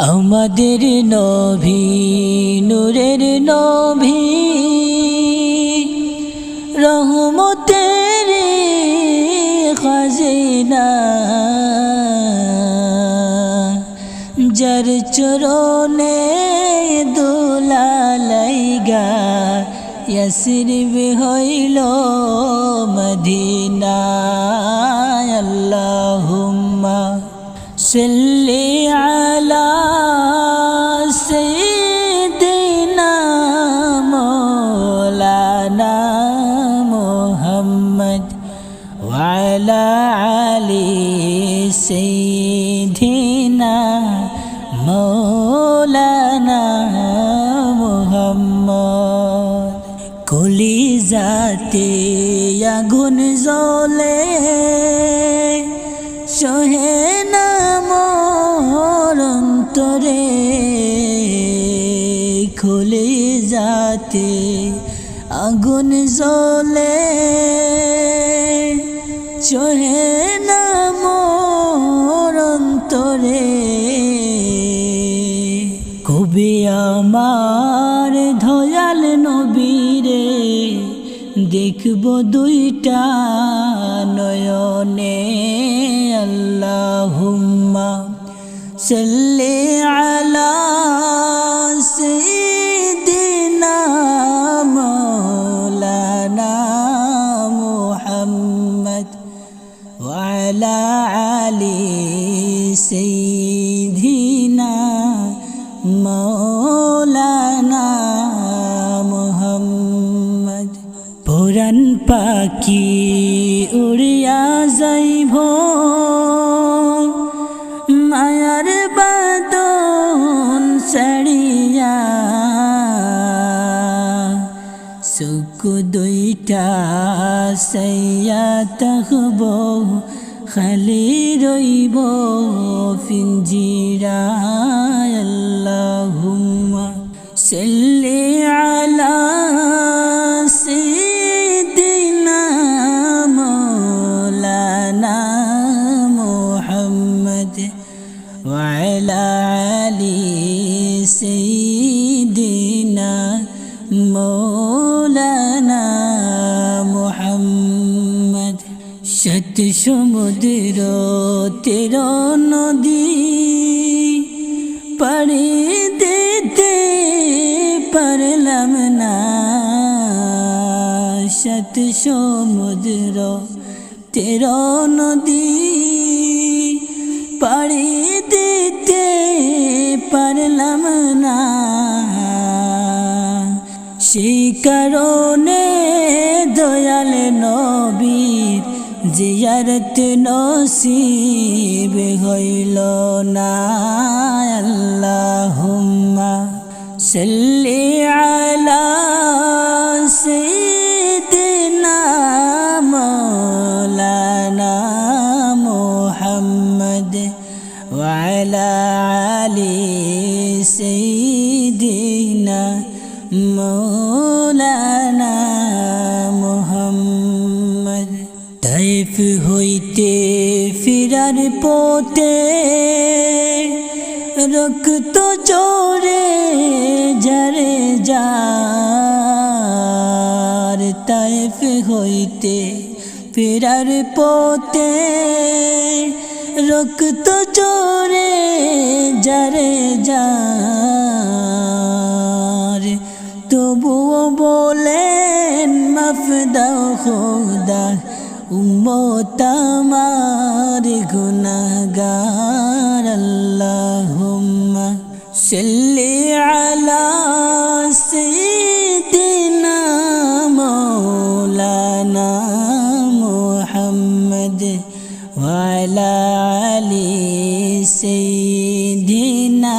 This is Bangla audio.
আমাদের নবী নূরের নবী রহমতের খাজিনা যার চরণে দোলা লাইগা ইয়াসরিব হইল মদিনা আল্লাহুম্মা সাল্লি আলা সাইয়্যিদিনা মাওলানা মুহাম্মদ ওয়া আলা আলি সাইয়্যিদিনা মাওলানা মুহাম্মদ কলিজাতে আগুন জ্বলে সহে না মোর অন্তরে কলিজাতে আগুন জ্বলে সহে না মোর অন্তরে কবি আমার দয়াল নবীরে দেখব দুইটা নয়নে আল্লাহুম্মা সাল্লি আলা সাইয়্যিদিনা মাওলানা মুহাম্মদ ওয়া আলা আলি সাইয়্যিদিনা মাওলানা মুহাম্মদ পুরান পাখি উড়িয়া যাইব মায়ার বাদন ছাড়িয়া সুখ দুইটা সাইয়া থাকব খালি রইব পিঞ্জিরা আল্লাহুম্মা সাল্লি আলা সাইয়্যিদিনা মাওলানা মুহাম্মদ ওয়া আলা আলি সাইয়্যিদিনা মাওলানা মুহাম্মদ শত সমুদ্র তের নদী পাড়ি দিতে পারলাম না শত সমুদ্র তের নদী পাড়ি দিতে পারলাম না সেই কারণে দয়াল নবীর জিয়ারত নসিব হইল না আল্লাহুম্মা সাল্লি আলা সাইয়্যিদিনা মাওলানা মুহাম্মদ ওয়া আলা আলি সাইয়্যিদিনা মাওলানা মুহাম্মদ তাইফ হইতে ফিরার পথে রক্ত জোরে ঝরে যার তাইফ হইতে ফিরার পথে রক্ত জোরে ঝরে যার তবুও বলেন মাফ দাও খোদা উম্মত আমার গুনাহগার আল্লাহুম্মা সাল্লি আলা সাইয়্যিদিনা মাওলানা মুহাম্মদ ওয়া আলা আলি সাইয়্যিদিনা